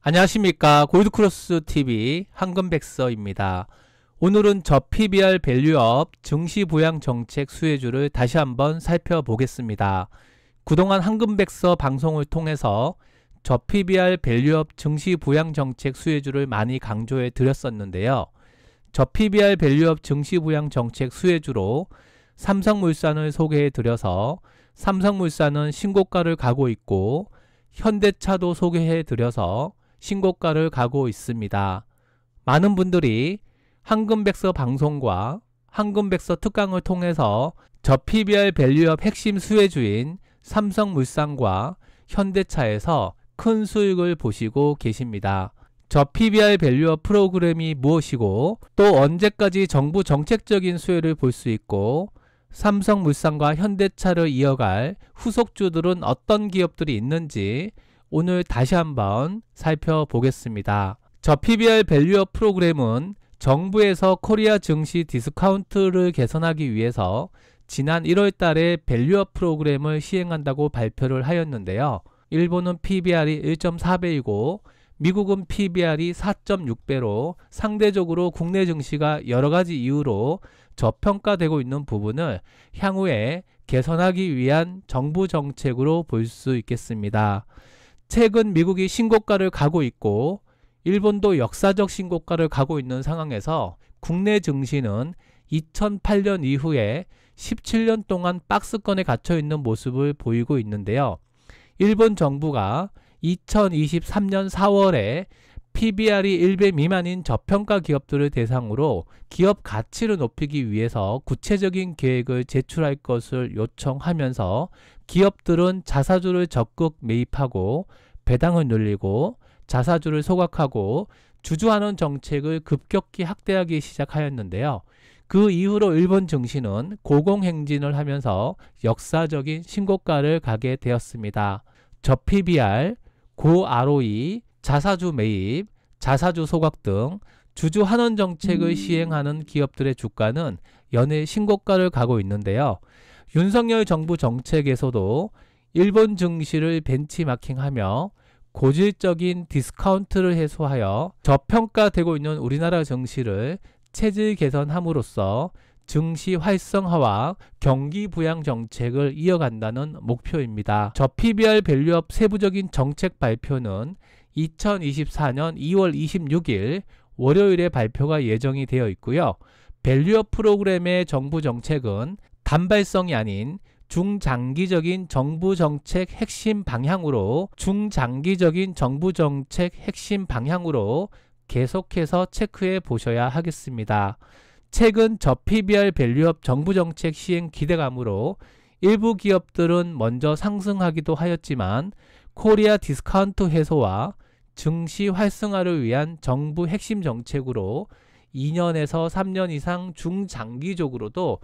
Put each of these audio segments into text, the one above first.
안녕하십니까. 골드크로스TV 황금백서입니다. 오늘은 저 PBR 밸류업 증시부양정책 수혜주를 다시 한번 살펴보겠습니다. 그동안 황금백서 방송을 통해서 저 PBR 밸류업 증시부양정책 수혜주를 많이 강조해 드렸었는데요. 저 PBR 밸류업 증시부양정책 수혜주로 삼성물산을 소개해 드려서 삼성물산은 신고가를 가고 있고 현대차도 소개해 드려서 신고가를 가고 있습니다. 많은 분들이 황금백서 방송과 황금백서 특강을 통해서 저 PBR 밸류업 핵심 수혜주인 삼성물산과 현대차에서 큰 수익을 보시고 계십니다. 저 PBR 밸류업 프로그램이 무엇이고 또 언제까지 정부 정책적인 수혜를 볼 수 있고 삼성물산과 현대차를 이어갈 후속주들은 어떤 기업들이 있는지 오늘 다시 한번 살펴보겠습니다. 저 PBR 밸류업 프로그램은 정부에서 코리아 증시 디스카운트를 개선하기 위해서 지난 1월 달에 밸류업 프로그램을 시행한다고 발표를 하였는데요. 일본은 PBR이 1.4배이고 미국은 PBR이 4.6배로 상대적으로 국내 증시가 여러가지 이유로 저평가되고 있는 부분을 향후에 개선하기 위한 정부 정책으로 볼 수 있겠습니다. 최근 미국이 신고가를 가고 있고 일본도 역사적 신고가를 가고 있는 상황에서 국내 증시는 2008년 이후에 17년 동안 박스권에 갇혀 있는 모습을 보이고 있는데요. 일본 정부가 2023년 4월에 PBR이 1배 미만인 저평가 기업들을 대상으로 기업 가치를 높이기 위해서 구체적인 계획을 제출할 것을 요청하면서 기업들은 자사주를 적극 매입하고 배당을 늘리고 자사주를 소각하고 주주환원 정책을 급격히 확대하기 시작하였는데요. 그 이후로 일본 증시는 고공행진을 하면서 역사적인 신고가를 가게 되었습니다. 저 PBR, 고 ROE, 자사주 매입, 자사주 소각 등 주주 환원 정책을 시행하는 기업들의 주가는 연일 신고가를 가고 있는데요. 윤석열 정부 정책에서도 일본 증시를 벤치마킹하며 고질적인 디스카운트를 해소하여 저평가되고 있는 우리나라 증시를 체질 개선함으로써 증시 활성화와 경기 부양 정책을 이어간다는 목표입니다. 저 PBR 밸류업 세부적인 정책 발표는 2024년 2월 26일 월요일에 발표가 예정이 되어 있고요. 밸류업 프로그램의 정부 정책은 단발성이 아닌 중장기적인 정부 정책 핵심 방향으로 계속해서 체크해 보셔야 하겠습니다. 최근 저 PBR 밸류업 정부 정책 시행 기대감으로 일부 기업들은 먼저 상승하기도 하였지만 코리아 디스카운트 해소와 증시 활성화를 위한 정부 핵심 정책으로 2년에서 3년 이상 중장기적으로도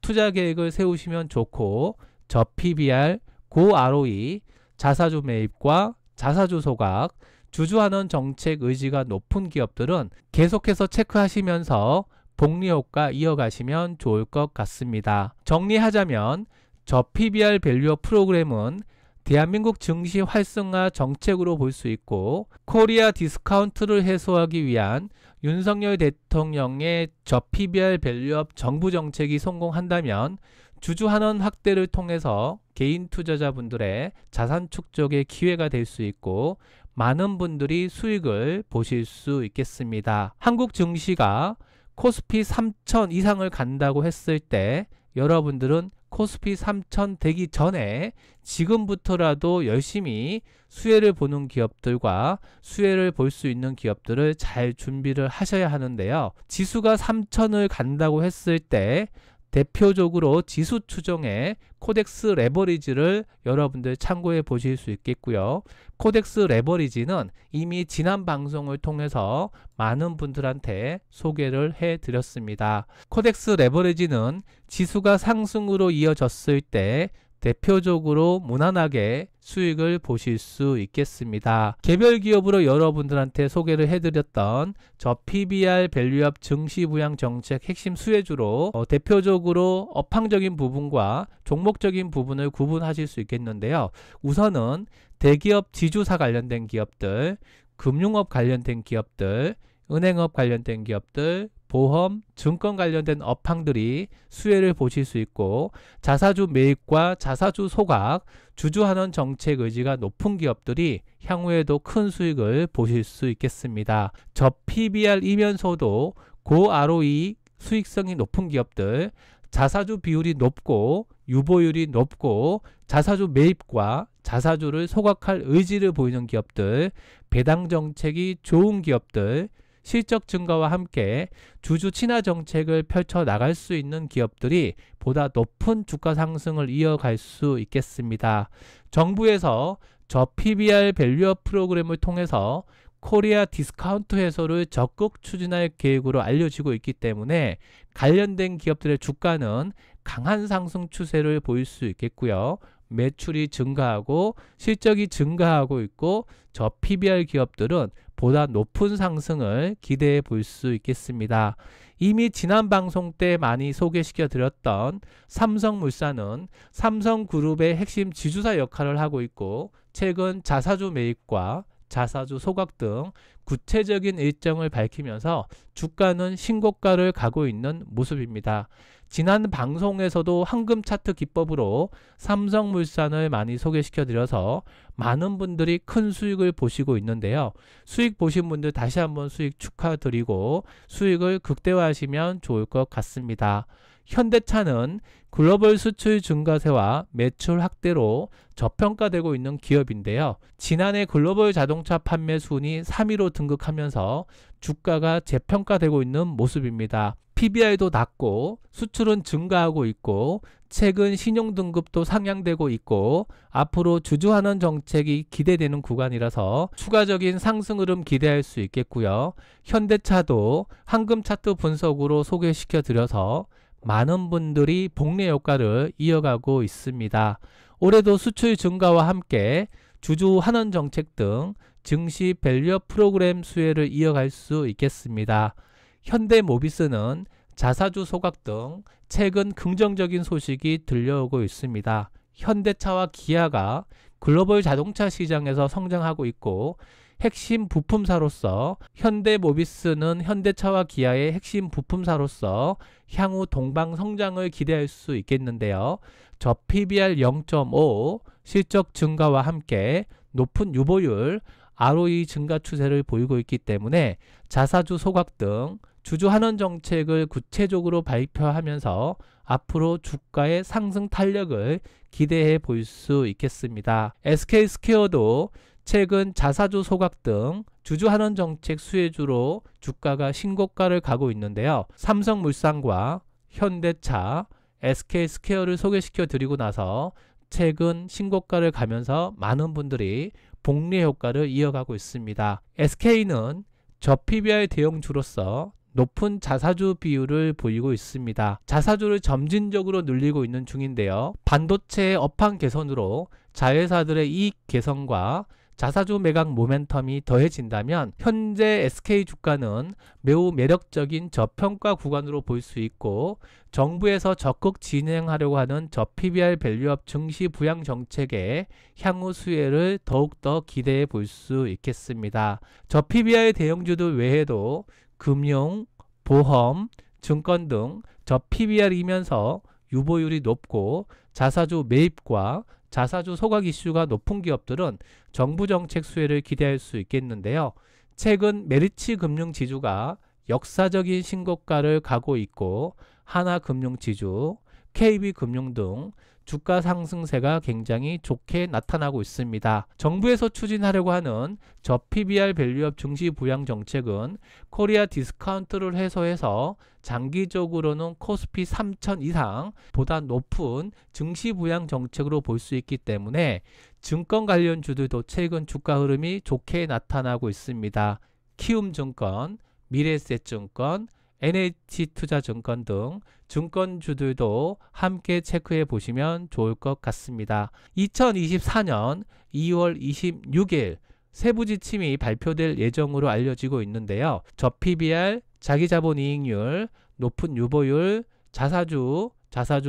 투자 계획을 세우시면 좋고 저 PBR, 고 ROE, 자사주 매입과 자사주 소각, 주주환원 정책 의지가 높은 기업들은 계속해서 체크하시면서 복리효과 이어가시면 좋을 것 같습니다. 정리하자면 저 PBR 밸류업 프로그램은 대한민국 증시 활성화 정책으로 볼 수 있고 코리아 디스카운트를 해소하기 위한 윤석열 대통령의 저 PBR 밸류업 정부 정책이 성공한다면 주주환원 확대를 통해서 개인 투자자분들의 자산 축적의 기회가 될 수 있고 많은 분들이 수익을 보실 수 있겠습니다. 한국 증시가 코스피 3000 이상을 간다고 했을 때 여러분들은 코스피 3000 되기 전에 지금부터라도 열심히 수혜를 보는 기업들과 수혜를 볼 수 있는 기업들을 잘 준비를 하셔야 하는데요. 지수가 3000을 간다고 했을 때 대표적으로 지수 추정의 코덱스 레버리지를 여러분들 참고해 보실 수 있겠고요. 코덱스 레버리지는 이미 지난 방송을 통해서 많은 분들한테 소개를 해 드렸습니다. 코덱스 레버리지는 지수가 상승으로 이어졌을 때 대표적으로 무난하게 수익을 보실 수 있겠습니다. 개별 기업으로 여러분들한테 소개를 해드렸던 저 PBR 밸류업 증시부양 정책 핵심 수혜주로 대표적으로 업황적인 부분과 종목적인 부분을 구분하실 수 있겠는데요. 우선은 대기업 지주사 관련된 기업들, 금융업 관련된 기업들, 은행업 관련된 기업들, 보험, 증권 관련된 업황들이 수혜를 보실 수 있고, 자사주 매입과 자사주 소각, 주주환원 정책 의지가 높은 기업들이 향후에도 큰 수익을 보실 수 있겠습니다. 저PBR이면서도 고 ROE 수익성이 높은 기업들, 자사주 비율이 높고 유보율이 높고 자사주 매입과 자사주를 소각할 의지를 보이는 기업들, 배당 정책이 좋은 기업들, 실적 증가와 함께 주주 친화 정책을 펼쳐 나갈 수 있는 기업들이 보다 높은 주가 상승을 이어갈 수 있겠습니다. 정부에서 저PBR 밸류업 프로그램을 통해서 코리아 디스카운트 해소를 적극 추진할 계획으로 알려지고 있기 때문에 관련된 기업들의 주가는 강한 상승 추세를 보일 수 있겠고요. 매출이 증가하고 실적이 증가하고 있고 저PBR 기업들은 보다 높은 상승을 기대해 볼 수 있겠습니다. 이미 지난 방송 때 많이 소개시켜 드렸던 삼성물산은 삼성그룹의 핵심 지주사 역할을 하고 있고, 최근 자사주 매입과 자사주 소각 등 구체적인 일정을 밝히면서 주가는 신고가를 가고 있는 모습입니다. 지난 방송에서도 황금 차트 기법으로 삼성물산을 많이 소개시켜 드려서 많은 분들이 큰 수익을 보시고 있는데요. 수익 보신 분들 다시 한번 수익 축하드리고 수익을 극대화하시면 좋을 것 같습니다. 현대차는 글로벌 수출 증가세와 매출 확대로 저평가되고 있는 기업인데요. 지난해 글로벌 자동차 판매 순위 3위로 등극하면서 주가가 재평가되고 있는 모습입니다. PBR도 낮고 수출은 증가하고 있고 최근 신용등급도 상향되고 있고 앞으로 주주환원 정책이 기대되는 구간이라서 추가적인 상승 흐름 기대할 수 있겠고요. 현대차도 황금 차트 분석으로 소개시켜 드려서 많은 분들이 복리 효과를 이어가고 있습니다. 올해도 수출 증가와 함께 주주 환원 정책 등 증시 밸류업 프로그램 수혜를 이어갈 수 있겠습니다. 현대모비스는 자사주 소각 등 최근 긍정적인 소식이 들려오고 있습니다. 현대차와 기아가 글로벌 자동차 시장에서 성장하고 있고 핵심 부품사로서 현대모비스는 현대차와 기아의 핵심 부품사로서 향후 동방 성장을 기대할 수 있겠는데요. 저PBR 0.5 실적 증가와 함께 높은 유보율, ROE 증가 추세를 보이고 있기 때문에 자사주 소각 등 주주 환원 정책을 구체적으로 발표하면서 앞으로 주가의 상승 탄력을 기대해 볼 수 있겠습니다. SK스퀘어도 최근 자사주 소각 등 주주 환원 정책 수혜주로 주가가 신고가를 가고 있는데요. 삼성물산과 현대차, SK스퀘어를 소개시켜 드리고 나서 최근 신고가를 가면서 많은 분들이 복리 효과를 이어가고 있습니다. SK는 저PBR 대형주로서 높은 자사주 비율을 보이고 있습니다. 자사주를 점진적으로 늘리고 있는 중인데요. 반도체 업황 개선으로 자회사들의 이익 개선과 자사주 매각 모멘텀이 더해진다면 현재 SK 주가는 매우 매력적인 저평가 구간으로 볼 수 있고, 정부에서 적극 진행하려고 하는 저PBR 밸류업 증시 부양 정책의 향후 수혜를 더욱더 기대해 볼 수 있겠습니다. 저PBR 대형주들 외에도 금융, 보험, 증권 등 저PBR이면서 유보율이 높고 자사주 매입과 자사주 소각 이슈가 높은 기업들은 정부 정책 수혜를 기대할 수 있겠는데요. 최근 메리츠 금융지주가 역사적인 신고가를 가고 있고 하나금융지주, KB금융 등 주가 상승세가 굉장히 좋게 나타나고 있습니다. 정부에서 추진하려고 하는 저PBR 밸류업 증시 부양 정책은 코리아 디스카운트를 해소해서 장기적으로는 코스피 3000 이상 보다 높은 증시 부양 정책으로 볼 수 있기 때문에 증권 관련주들도 최근 주가 흐름이 좋게 나타나고 있습니다. 키움증권, 미래에셋증권, NH투자증권 등 증권주들도 함께 체크해 보시면 좋을 것 같습니다. 2024년 2월 26일 세부 지침이 발표될 예정으로 알려지고 있는데요. 저PBR, 자기자본이익률, 높은 유보율, 자사주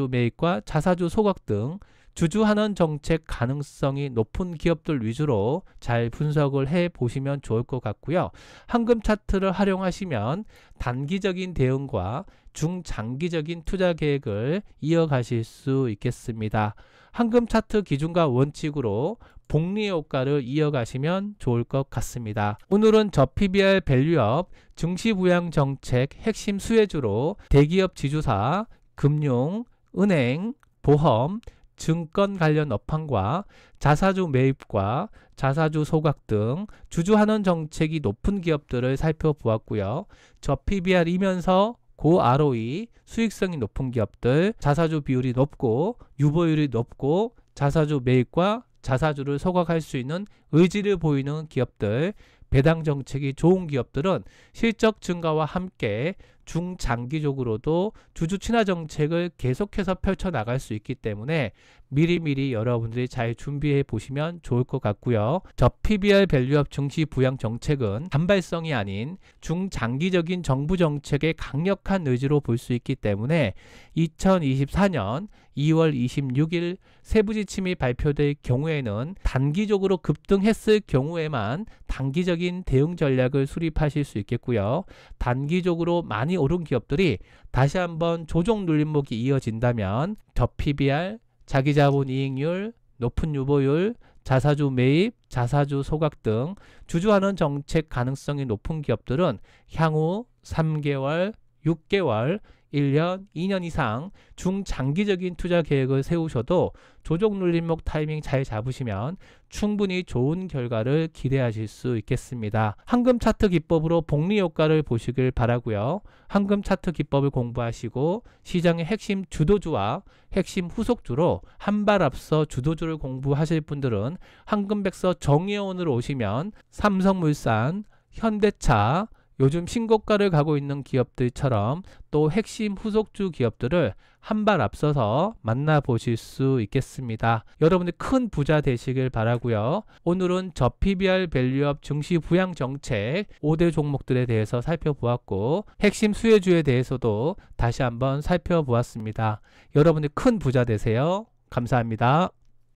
매입과 자사주 소각 등 주주환원 정책 가능성이 높은 기업들 위주로 잘 분석을 해 보시면 좋을 것 같고요. 황금 차트를 활용하시면 단기적인 대응과 중장기적인 투자 계획을 이어가실 수 있겠습니다. 황금 차트 기준과 원칙으로 복리 효과를 이어가시면 좋을 것 같습니다. 오늘은 저PBR 밸류업 증시부양 정책 핵심 수혜주로 대기업 지주사, 금융, 은행, 보험, 증권 관련 업황과 자사주 매입과 자사주 소각 등 주주환원 정책이 높은 기업들을 살펴보았고요. 저PBR이면서 고 ROE, 수익성이 높은 기업들, 자사주 비율이 높고 유보율이 높고 자사주 매입과 자사주를 소각할 수 있는 의지를 보이는 기업들, 배당 정책이 좋은 기업들은 실적 증가와 함께 중장기적으로도 주주 친화 정책을 계속해서 펼쳐나갈 수 있기 때문에 미리미리 여러분들이 잘 준비해 보시면 좋을 것 같고요. 저PBR 밸류업 증시 부양 정책은 단발성이 아닌 중장기적인 정부 정책의 강력한 의지로 볼 수 있기 때문에 2024년 2월 26일 세부 지침이 발표될 경우에는 단기적으로 급등했을 경우에만 단기적인 대응 전략을 수립하실 수 있겠고요. 단기적으로 많이 오른 기업들이 다시 한번 조정 눌림목이 이어진다면 저PBR, 자기자본이익률, 높은 유보율, 자사주 매입, 자사주 소각 등 주주환원 정책 가능성이 높은 기업들은 향후 3개월, 6개월, 1년, 2년 이상 중장기적인 투자 계획을 세우셔도 조정 눌림목 타이밍 잘 잡으시면 충분히 좋은 결과를 기대하실 수 있겠습니다. 황금 차트 기법으로 복리 효과를 보시길 바라고요. 황금 차트 기법을 공부하시고 시장의 핵심 주도주와 핵심 후속주로 한 발 앞서 주도주를 공부하실 분들은 황금백서 정의원으로 오시면 삼성물산, 현대차, 요즘 신고가를 가고 있는 기업들처럼 또 핵심 후속주 기업들을 한 발 앞서서 만나보실 수 있겠습니다. 여러분들 큰 부자 되시길 바라고요. 오늘은 저PBR 밸류업 증시 부양 정책 5대 종목들에 대해서 살펴보았고 핵심 수혜주에 대해서도 다시 한번 살펴보았습니다. 여러분들 큰 부자 되세요. 감사합니다.